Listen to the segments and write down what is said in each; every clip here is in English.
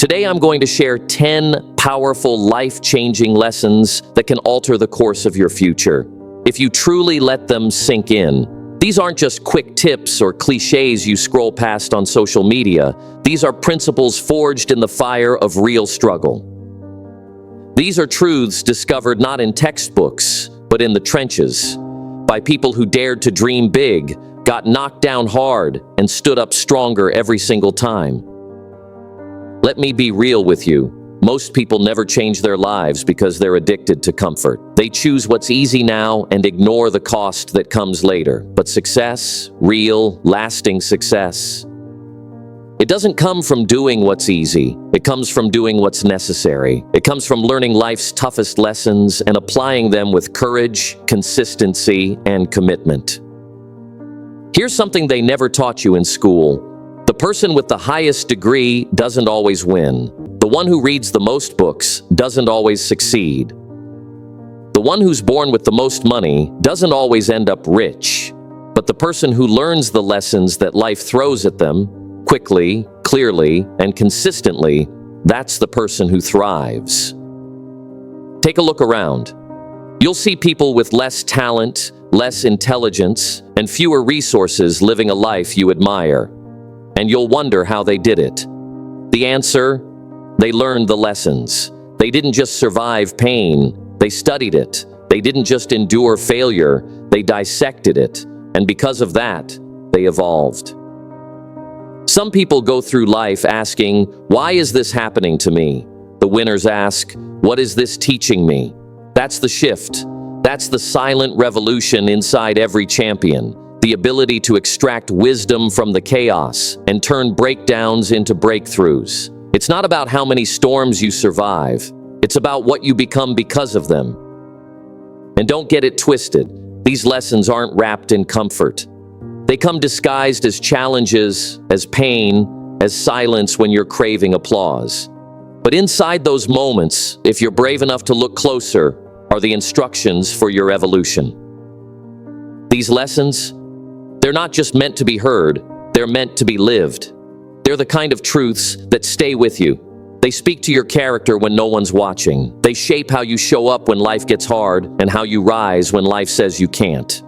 Today I'm going to share 10 powerful, life-changing lessons that can alter the course of your future, if you truly let them sink in. These aren't just quick tips or cliches you scroll past on social media. These are principles forged in the fire of real struggle. These are truths discovered not in textbooks, but in the trenches, by people who dared to dream big, got knocked down hard, and stood up stronger every single time. Let me be real with you. Most people never change their lives because they're addicted to comfort. They choose what's easy now and ignore the cost that comes later. But success, real, lasting success, it doesn't come from doing what's easy. It comes from doing what's necessary. It comes from learning life's toughest lessons and applying them with courage, consistency, and commitment. Here's something they never taught you in school. The person with the highest degree doesn't always win. The one who reads the most books doesn't always succeed. The one who's born with the most money doesn't always end up rich. But the person who learns the lessons that life throws at them, quickly, clearly, and consistently, that's the person who thrives. Take a look around. You'll see people with less talent, less intelligence, and fewer resources living a life you admire. And you'll wonder how they did it. The answer? They learned the lessons. They didn't just survive pain, they studied it. They didn't just endure failure, they dissected it. And because of that, they evolved. Some people go through life asking, why is this happening to me? The winners ask, what is this teaching me? That's the shift. That's the silent revolution inside every champion. The ability to extract wisdom from the chaos and turn breakdowns into breakthroughs. It's not about how many storms you survive. It's about what you become because of them. And don't get it twisted. These lessons aren't wrapped in comfort. They come disguised as challenges, as pain, as silence when you're craving applause. But inside those moments, if you're brave enough to look closer, are the instructions for your evolution. These lessons, they're not just meant to be heard, they're meant to be lived. They're the kind of truths that stay with you. They speak to your character when no one's watching. They shape how you show up when life gets hard and how you rise when life says you can't.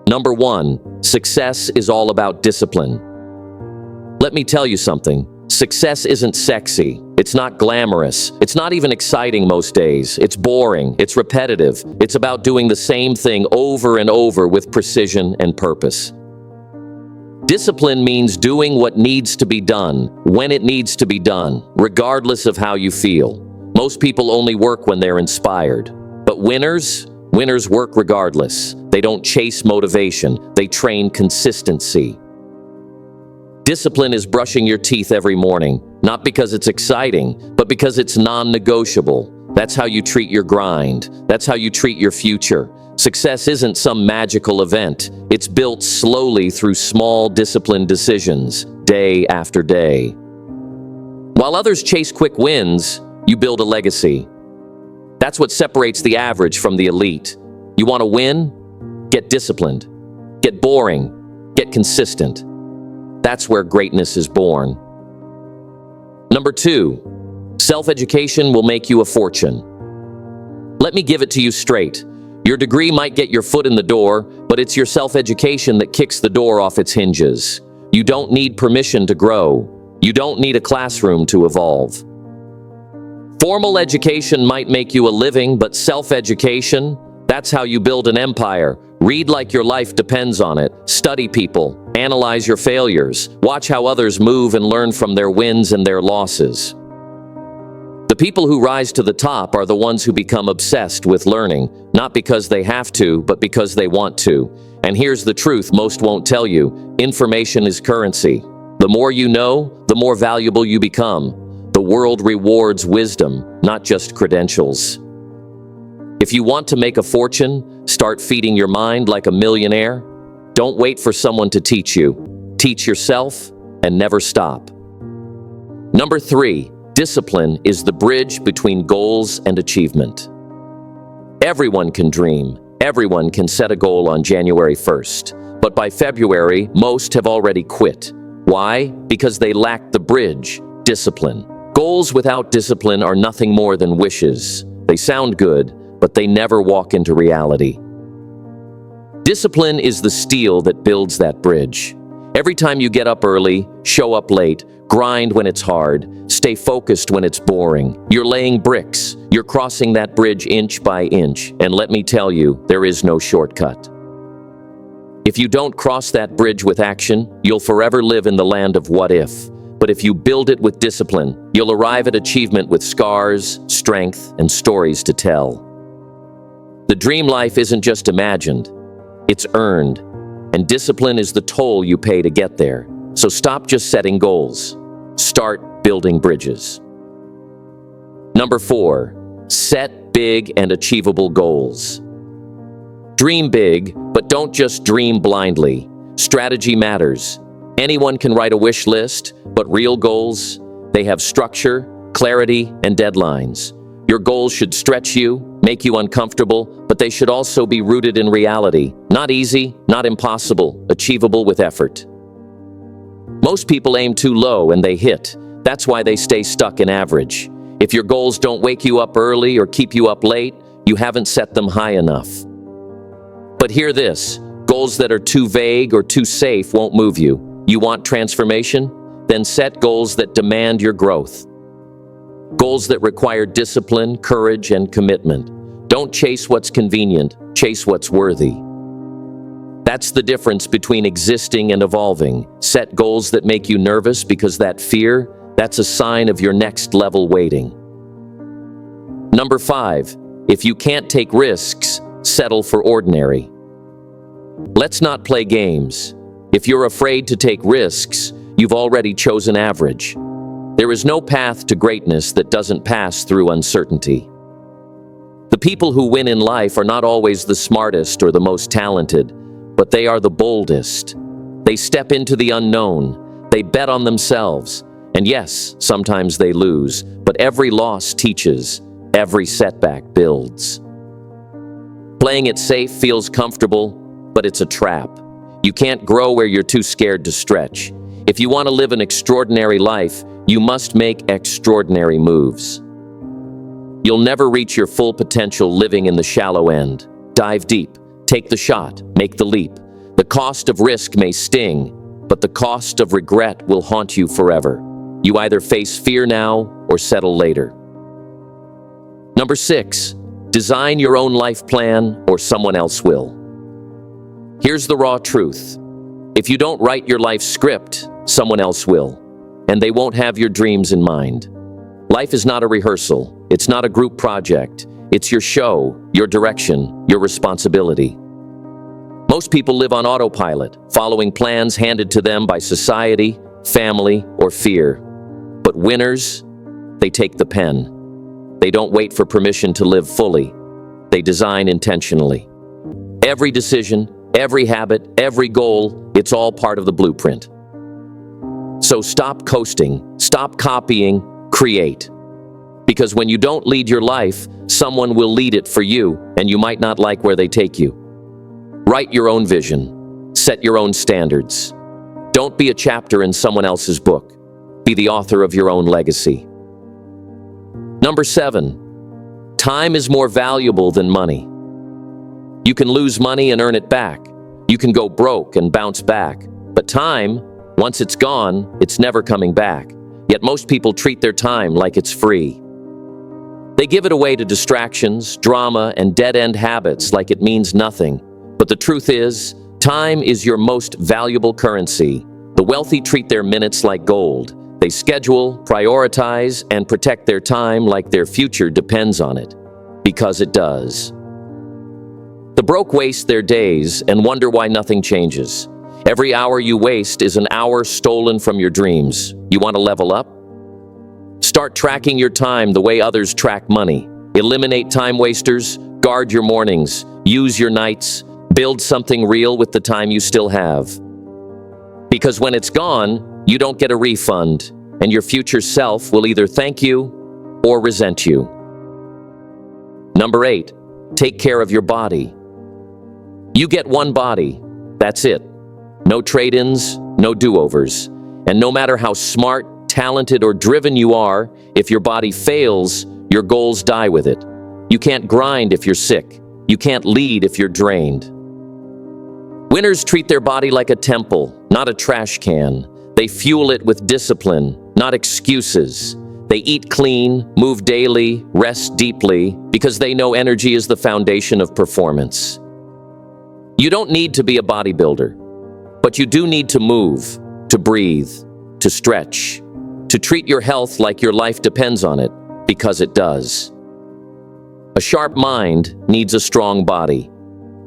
Number 1, success is all about discipline. Let me tell you something. Success isn't sexy. It's not glamorous. It's not even exciting most days. It's boring. It's repetitive. It's about doing the same thing over and over with precision and purpose. Discipline means doing what needs to be done, when it needs to be done, regardless of how you feel. Most people only work when they're inspired. But winners work regardless. They don't chase motivation. They train consistency. Discipline is brushing your teeth every morning, not because it's exciting, but because it's non-negotiable. That's how you treat your grind. That's how you treat your future. Success isn't some magical event. It's built slowly through small, disciplined decisions, day after day. While others chase quick wins, you build a legacy. That's what separates the average from the elite. You want to win? Get disciplined. Get boring. Get consistent. That's where greatness is born. Number 2, self-education will make you a fortune. Let me give it to you straight. Your degree might get your foot in the door, but it's your self-education that kicks the door off its hinges. You don't need permission to grow. You don't need a classroom to evolve. Formal education might make you a living, but self-education, that's how you build an empire. Read like your life depends on it. Study people. Analyze your failures. Watch how others move and learn from their wins and their losses. The people who rise to the top are the ones who become obsessed with learning, not because they have to, but because they want to. And here's the truth most won't tell you. Information is currency. The more you know, the more valuable you become. The world rewards wisdom, not just credentials. If you want to make a fortune, start feeding your mind like a millionaire. Don't wait for someone to teach you. Teach yourself and never stop. Number 3, discipline is the bridge between goals and achievement. Everyone can dream. Everyone can set a goal on January 1st. But by February, most have already quit. Why? Because they lack the bridge. discipline. Goals without discipline are nothing more than wishes. They sound good, but they never walk into reality. Discipline is the steel that builds that bridge. Every time you get up early, show up late, grind when it's hard, stay focused when it's boring, you're laying bricks. You're crossing that bridge inch by inch, and let me tell you, there is no shortcut. If you don't cross that bridge with action, you'll forever live in the land of what if. But if you build it with discipline, you'll arrive at achievement with scars, strength, and stories to tell. The dream life isn't just imagined, it's earned. And discipline is the toll you pay to get there. So stop just setting goals. Start building bridges. Number 4, set big and achievable goals. Dream big, but don't just dream blindly. Strategy matters. Anyone can write a wish list, but real goals, they have structure, clarity, and deadlines. Your goals should stretch you, make you uncomfortable, but they should also be rooted in reality. Not easy, not impossible, achievable with effort. Most people aim too low and they hit. That's why they stay stuck in average. If your goals don't wake you up early or keep you up late, you haven't set them high enough. But hear this, goals that are too vague or too safe won't move you. You want transformation? Then set goals that demand your growth. Goals that require discipline, courage, and commitment. Don't chase what's convenient, chase what's worthy. That's the difference between existing and evolving. Set goals that make you nervous because that fear, that's a sign of your next level waiting. Number 5, if you can't take risks, settle for ordinary. Let's not play games. If you're afraid to take risks, you've already chosen average. There is no path to greatness that doesn't pass through uncertainty. The people who win in life are not always the smartest or the most talented, but they are the boldest. They step into the unknown. They bet on themselves. And yes, sometimes they lose, but every loss teaches. Every setback builds. Playing it safe feels comfortable, but it's a trap. You can't grow where you're too scared to stretch. If you want to live an extraordinary life, you must make extraordinary moves. You'll never reach your full potential living in the shallow end. Dive deep, take the shot, make the leap. The cost of risk may sting, but the cost of regret will haunt you forever. You either face fear now or settle later. Number 6, design your own life plan or someone else will. Here's the raw truth. If you don't write your life script, someone else will, and they won't have your dreams in mind. Life is not a rehearsal. It's not a group project. It's your show, your direction, your responsibility. Most people live on autopilot, following plans handed to them by society, family, or fear. But winners, they take the pen. They don't wait for permission to live fully. They design intentionally. Every decision, every habit, every goal, it's all part of the blueprint. So stop coasting, stop copying, create. Because when you don't lead your life, someone will lead it for you, and you might not like where they take you. Write your own vision. Set your own standards. Don't be a chapter in someone else's book. Be the author of your own legacy. Number 7, time is more valuable than money. You can lose money and earn it back. You can go broke and bounce back. But time, once it's gone, it's never coming back. Yet most people treat their time like it's free. They give it away to distractions, drama, and dead-end habits like it means nothing. But the truth is, time is your most valuable currency. The wealthy treat their minutes like gold. They schedule, prioritize, and protect their time like their future depends on it. Because it does. The broke waste their days and wonder why nothing changes. Every hour you waste is an hour stolen from your dreams. You want to level up? Start tracking your time the way others track money. Eliminate time wasters, guard your mornings, use your nights, build something real with the time you still have. Because when it's gone, you don't get a refund, and your future self will either thank you or resent you. Number 8, take care of your body. You get one body, that's it. No trade-ins, no do-overs. And no matter how smart, talented or driven you are, if your body fails, your goals die with it. You can't grind if you're sick. You can't lead if you're drained. Winners treat their body like a temple, not a trash can. They fuel it with discipline, not excuses. They eat clean, move daily, rest deeply, because they know energy is the foundation of performance. You don't need to be a bodybuilder, but you do need to move, to breathe, to stretch, to treat your health like your life depends on it, because it does. A sharp mind needs a strong body,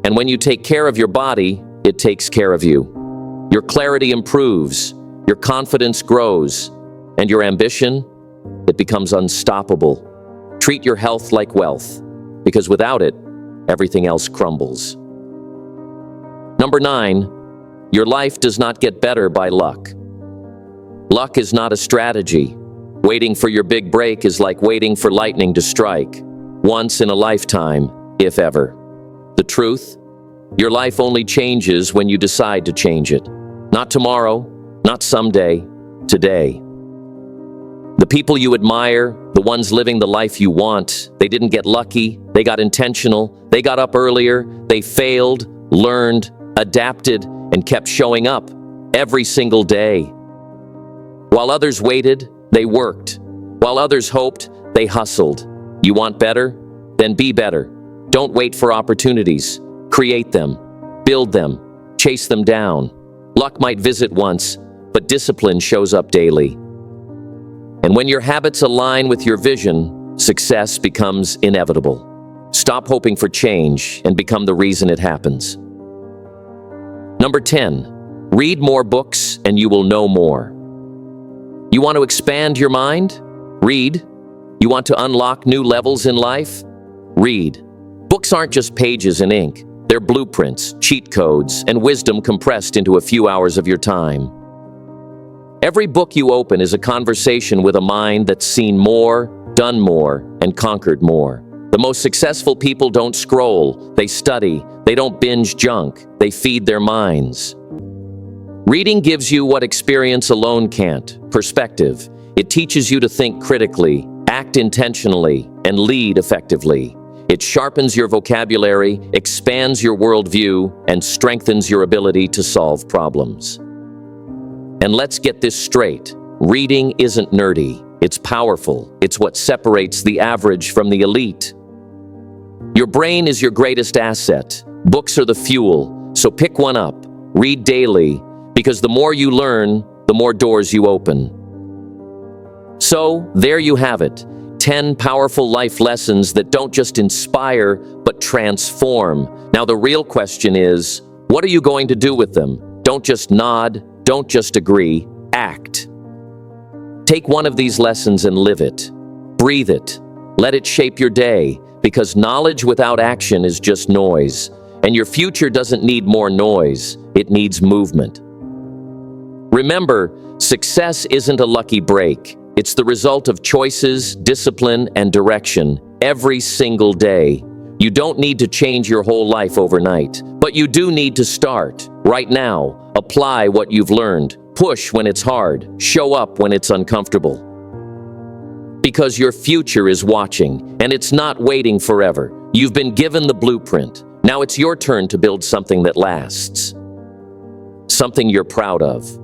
and when you take care of your body, it takes care of you. Your clarity improves, your confidence grows, and your ambition, it becomes unstoppable. Treat your health like wealth, because without it, everything else crumbles. Number 9, your life does not get better by luck. Luck is not a strategy. Waiting for your big break is like waiting for lightning to strike, once in a lifetime, if ever. The truth? Your life only changes when you decide to change it. Not tomorrow, not someday, today. The people you admire, the ones living the life you want, they didn't get lucky, they got intentional, they got up earlier, they failed, learned, adapted, and kept showing up every single day. While others waited, they worked. While others hoped, they hustled. You want better? Then be better. Don't wait for opportunities. Create them. Build them. Chase them down. Luck might visit once, but discipline shows up daily. And when your habits align with your vision, success becomes inevitable. Stop hoping for change and become the reason it happens. Number 10, read more books and you will know more. You want to expand your mind? Read. You want to unlock new levels in life? Read. Books aren't just pages and ink. They're blueprints, cheat codes, and wisdom compressed into a few hours of your time. Every book you open is a conversation with a mind that's seen more, done more, and conquered more. The most successful people don't scroll, they study, they don't binge junk, they feed their minds. Reading gives you what experience alone can't, perspective. It teaches you to think critically, act intentionally, and lead effectively. It sharpens your vocabulary, expands your worldview, and strengthens your ability to solve problems. And let's get this straight. Reading isn't nerdy. It's powerful. It's what separates the average from the elite. Your brain is your greatest asset. Books are the fuel. So pick one up. Read daily, because the more you learn, the more doors you open. So, there you have it. 10 powerful life lessons that don't just inspire, but transform. Now the real question is, what are you going to do with them? Don't just nod, don't just agree, act. Take one of these lessons and live it. Breathe it. Let it shape your day, because knowledge without action is just noise. And your future doesn't need more noise, it needs movement. Remember, success isn't a lucky break. It's the result of choices, discipline, and direction every single day. You don't need to change your whole life overnight, but you do need to start right now. Apply what you've learned. Push when it's hard. Show up when it's uncomfortable. Because your future is watching, and it's not waiting forever. You've been given the blueprint. Now it's your turn to build something that lasts. Something you're proud of.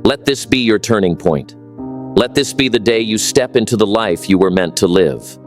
Let this be your turning point. Let this be the day you step into the life you were meant to live.